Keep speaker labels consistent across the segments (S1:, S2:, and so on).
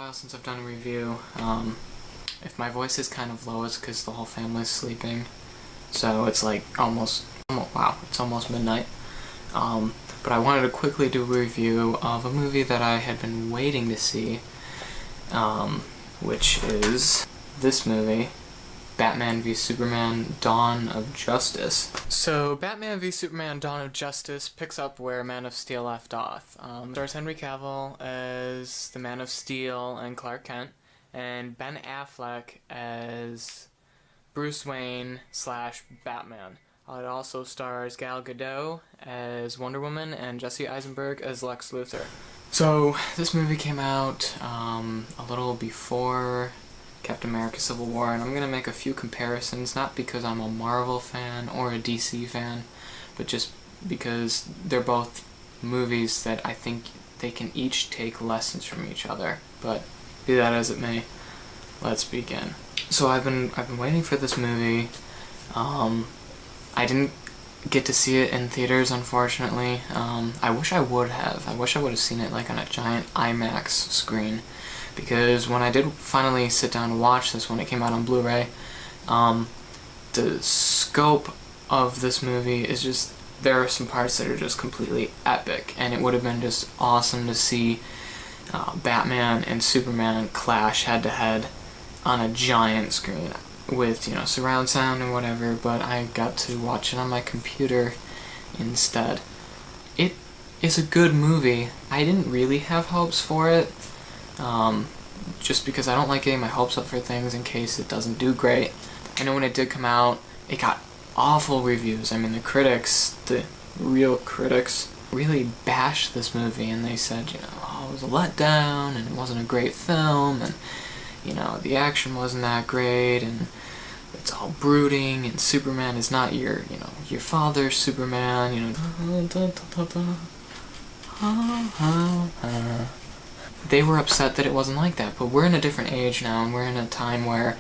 S1: while since I've done a review. If my voice is kind of low, it's because the whole family's sleeping. So it's like it's almost midnight. But I wanted to quickly do a review of a movie that I had been waiting to see, which is this movie, Batman v Superman: Dawn of Justice. So Batman v Superman: Dawn of Justice picks up where Man of Steel left off. Stars Henry Cavill as the Man of Steel and Clark Kent, and Ben Affleck as Bruce Wayne / Batman. It also stars Gal Gadot as Wonder Woman and Jesse Eisenberg as Lex Luthor. So this movie came out a little before Captain America: Civil War, and I'm going to make a few comparisons, not because I'm a Marvel fan or a DC fan, but just because they're both movies that I think they can each take lessons from each other. But be that as it may, let's begin. So I've been waiting for this movie. I didn't get to see it in theaters, unfortunately. I wish I would have. I wish I would have seen it like on a giant IMAX screen, because when I did finally sit down to watch this when it came out on Blu-ray, the scope of this movie is just, there are some parts that are just completely epic, and it would have been just awesome to see Batman and Superman clash head-to-head on a giant screen with, surround sound and whatever, but I got to watch it on my computer instead. It is a good movie. I didn't really have hopes for it, just because I don't like getting my hopes up for things in case it doesn't do great. I know when it did come out, it got awful reviews. I mean, the real critics, really bashed this movie, and they said, it was a letdown, and it wasn't a great film, and the action wasn't that great, and it's all brooding, and Superman is not your father's Superman, They were upset that it wasn't like that, but we're in a different age now, and we're in a time where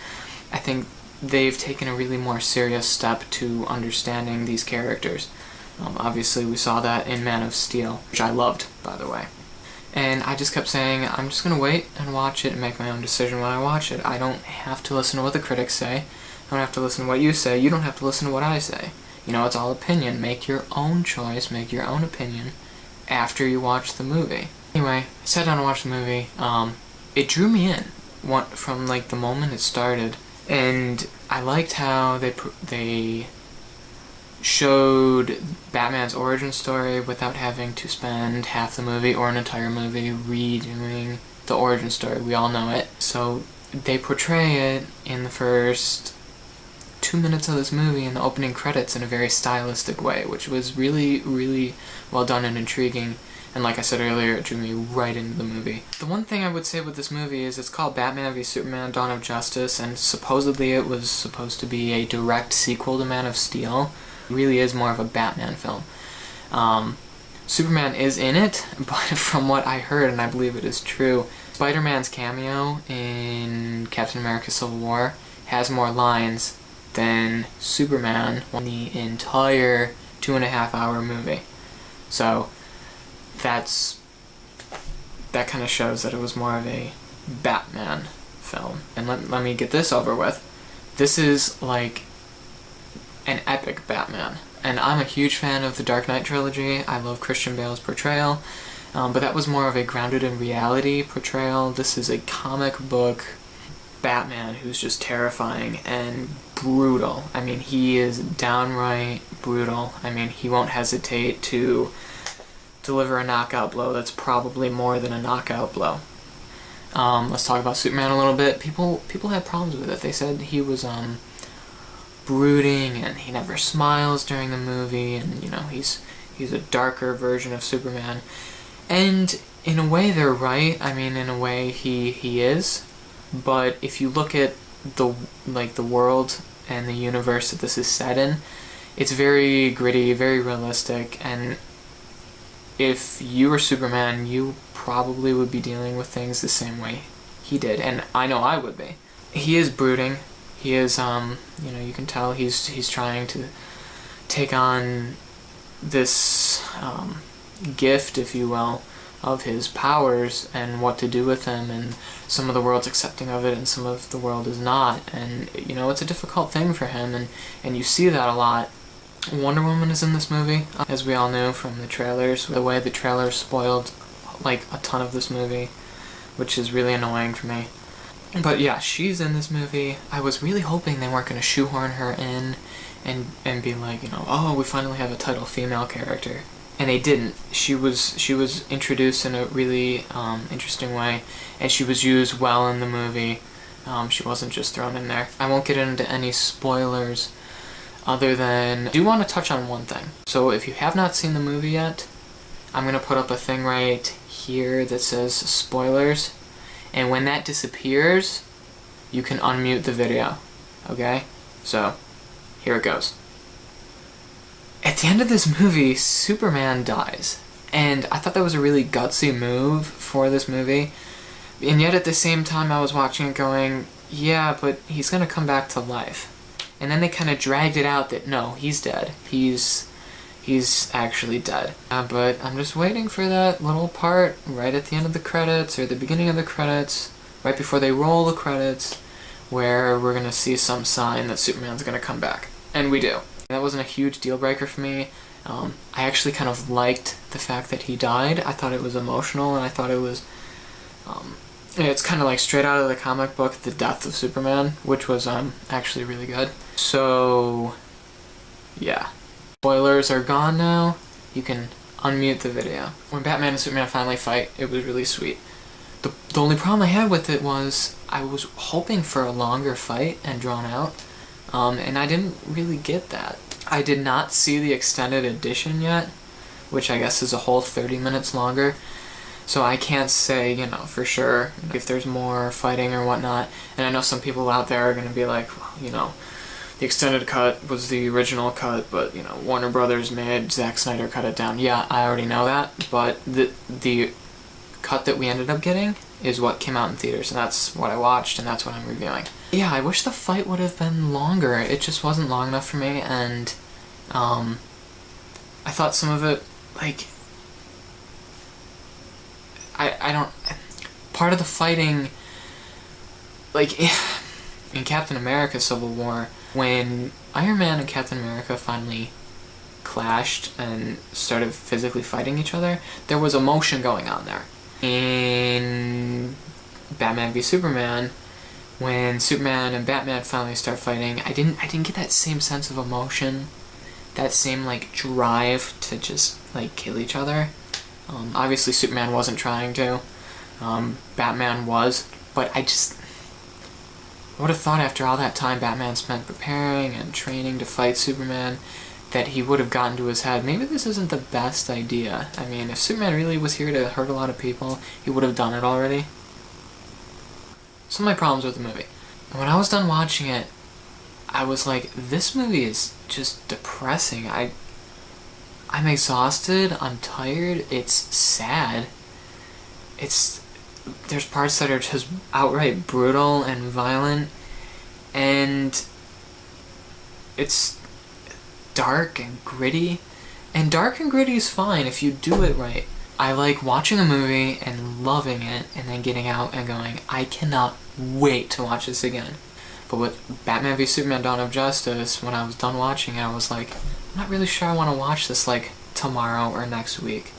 S1: I think they've taken a really more serious step to understanding these characters. Obviously, we saw that in Man of Steel, which I loved, by the way. And I just kept saying, I'm just going to wait and watch it and make my own decision when I watch it. I don't have to listen to what the critics say. I don't have to listen to what you say. You don't have to listen to what I say. It's all opinion. Make your own choice, make your own opinion after you watch the movie. Anyway, I sat down to watch the movie. It drew me in from the moment it started. And I liked how they showed Batman's origin story without having to spend half the movie or an entire movie redoing the origin story. We all know it. So they portray it in the first 2 minutes of this movie in the opening credits in a very stylistic way, which was really, really well done and intriguing. And like I said earlier, it drew me right into the movie. The one thing I would say with this movie is it's called Batman v Superman: Dawn of Justice, and supposedly it was supposed to be a direct sequel to Man of Steel. It really is more of a Batman film. Superman is in it, but from what I heard, and I believe it is true, Spider-Man's cameo in Captain America: Civil War has more lines than Superman in the entire 2.5-hour movie. So that kind of shows that it was more of a Batman film. And let me get this over with. This is like an epic Batman. And I'm a huge fan of the Dark Knight trilogy. I love Christian Bale's portrayal. But that was more of a grounded in reality portrayal. This is a comic book Batman who's just terrifying and brutal. I mean, he is downright brutal. I mean, he won't hesitate to deliver a knockout blow that's probably more than a knockout blow. Let's talk about Superman a little bit. People had problems with it. They said he was brooding, and he never smiles during the movie, and he's a darker version of Superman. And in a way they're right. I mean, in a way he is. But if you look at the world and the universe that this is set in, it's very gritty, very realistic, and if you were Superman, you probably would be dealing with things the same way he did, and I know I would be. He is brooding. He is, you can tell he's trying to take on this gift, if you will, of his powers and what to do with them, and some of the world's accepting of it and some of the world is not, and you know, it's a difficult thing for him, and you see that a lot. Wonder Woman is in this movie, as we all knew from the trailers. The way the trailers spoiled like a ton of this movie, which is really annoying for me. But yeah, she's in this movie. I was really hoping they weren't going to shoehorn her in and be like, you know, oh, we finally have a title female character. And they didn't. She was introduced in a really interesting way, and she was used well in the movie. She wasn't just thrown in there. I won't get into any spoilers other than I do want to touch on one thing. So if you have not seen the movie yet, I'm going to put up a thing right here that says spoilers, and when that disappears, you can unmute the video. Okay? So, here it goes. At the end of this movie, Superman dies. And I thought that was a really gutsy move for this movie. And yet at the same time I was watching it going, yeah, but he's gonna come back to life. And then they kind of dragged it out that, no, he's dead. He's actually dead. But I'm just waiting for that little part right at the end of the credits, or the beginning of the credits, right before they roll the credits, where we're gonna see some sign that Superman's gonna come back. And we do. That wasn't a huge deal breaker for me. I actually kind of liked the fact that he died. I thought it was emotional, and I thought it was, it's kind of like straight out of the comic book, The Death of Superman, which was actually really good. So, yeah. Spoilers are gone now. You can unmute the video. When Batman and Superman finally fight, it was really sweet. The only problem I had with it was I was hoping for a longer fight and drawn out. And I didn't really get that. I did not see the extended edition yet, which I guess is a whole 30 minutes longer. So I can't say, you know, for sure if there's more fighting or whatnot. And I know some people out there are going to be like, well, you know, the extended cut was the original cut, but, you know, Warner Brothers made Zack Snyder cut it down. Yeah, I already know that, but the cut that we ended up getting is what came out in theaters, and that's what I watched, and that's what I'm reviewing. Yeah, I wish the fight would have been longer. It just wasn't long enough for me, and I thought some of it, like, I don't, part of the fighting, like, in Captain America Civil War, when Iron Man and Captain America finally clashed and started physically fighting each other, there was emotion going on there. In Batman v Superman, when Superman and Batman finally start fighting, I didn't get that same sense of emotion, that same like drive to just like kill each other. Obviously Superman wasn't trying to, Batman was, but I would have thought after all that time Batman spent preparing and training to fight Superman, that he would have gotten to his head, maybe this isn't the best idea. I mean, if Superman really was here to hurt a lot of people, he would have done it already. Some of my problems with the movie. And when I was done watching it, I was like, this movie is just depressing. I'm exhausted, I'm tired, it's sad. There's parts that are just outright brutal and violent, and it's dark and gritty. And dark and gritty is fine if you do it right. I like watching a movie and loving it and then getting out and going, I cannot wait to watch this again. But with Batman v Superman Dawn of Justice, when I was done watching it, I was like, I'm not really sure I want to watch this like tomorrow or next week.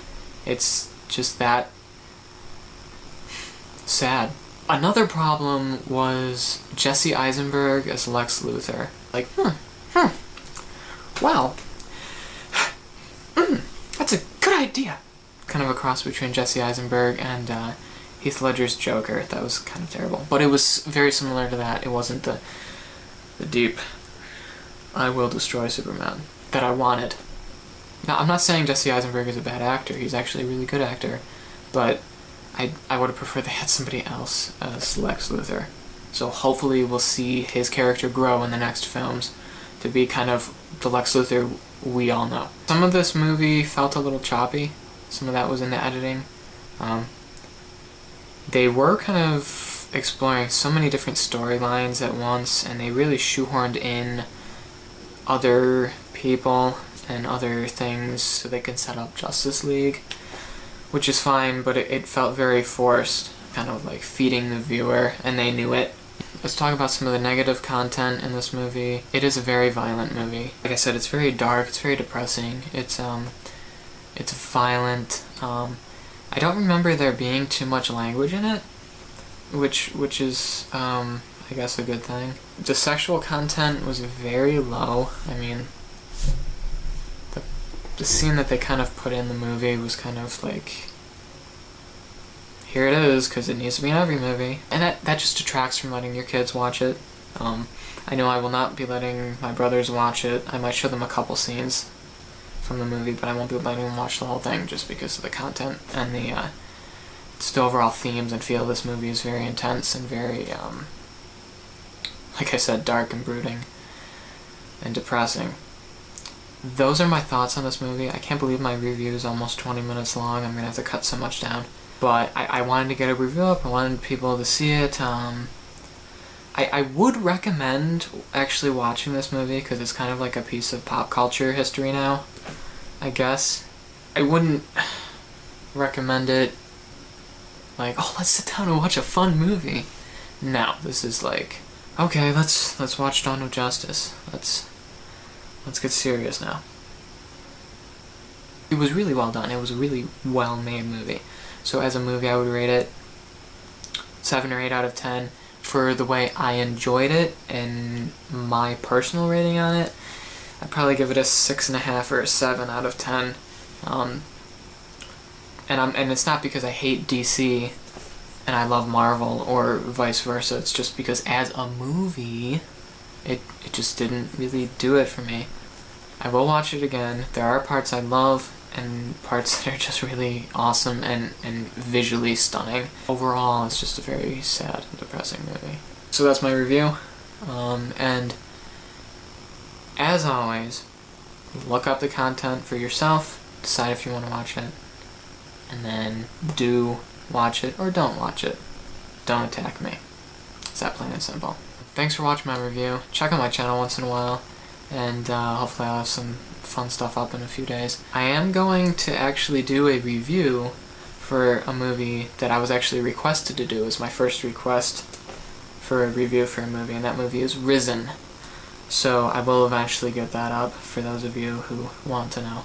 S1: It's just that sad. Another problem was Jesse Eisenberg as Lex Luthor. Like, wow, that's a good idea. Kind of a cross between Jesse Eisenberg and Heath Ledger's Joker. That was kind of terrible. But it was very similar to that. It wasn't the deep, I will destroy Superman that I wanted. Now, I'm not saying Jesse Eisenberg is a bad actor. He's actually a really good actor. But I would have preferred they had somebody else as Lex Luthor. So hopefully we'll see his character grow in the next films to be kind of the Lex Luthor we all know. Some of this movie felt a little choppy. Some of that was in the editing. They were kind of exploring so many different storylines at once, and they really shoehorned in other people and other things so they can set up Justice League, which is fine, but it felt very forced, kind of like feeding the viewer, and they knew it. Let's talk about some of the negative content in this movie. It is a very violent movie. Like I said, it's very dark, it's very depressing, it's violent. I don't remember there being too much language in it, which is, I guess, a good thing. The sexual content was very low. I mean, the scene that they kind of put in the movie was kind of like, here it is, because it needs to be in every movie. And that just detracts from letting your kids watch it. I know I will not be letting my brothers watch it. I might show them a couple scenes from the movie, but I won't be letting them watch the whole thing just because of the content and just the overall themes and feel of this movie is very intense and very, like I said, dark and brooding and depressing. Those are my thoughts on this movie. I can't believe my review is almost 20 minutes long. I'm going to have to cut so much down. But I wanted to get a review up. I wanted people to see it. I would recommend actually watching this movie because it's kind of like a piece of pop culture history now, I guess. I wouldn't recommend it like, oh, let's sit down and watch a fun movie. No, this is like, okay, let's watch Dawn of Justice. Let's get serious now. It was really well done. It was a really well-made movie. So as a movie, I would rate it 7 or 8 out of 10 for the way I enjoyed it, and my personal rating on it, I'd probably give it a 6.5 or a 7 out of 10. And it's not because I hate DC and I love Marvel or vice versa. It's just because as a movie, it just didn't really do it for me. I will watch it again. There are parts I love and parts that are just really awesome and visually stunning. Overall, it's just a very sad and depressing movie. So that's my review. And as always, look up the content for yourself, decide if you want to watch it, and then do watch it or don't watch it. Don't attack me. It's that plain and simple. Thanks for watching my review. Check out my channel once in a while, and hopefully I'll have some fun stuff up in a few days. I am going to actually do a review for a movie that I was actually requested to do. It was my first request for a review for a movie, and that movie is Risen. So I will eventually get that up for those of you who want to know.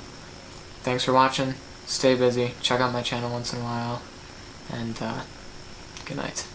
S1: Thanks for watching. Stay busy. Check out my channel once in a while. And good night.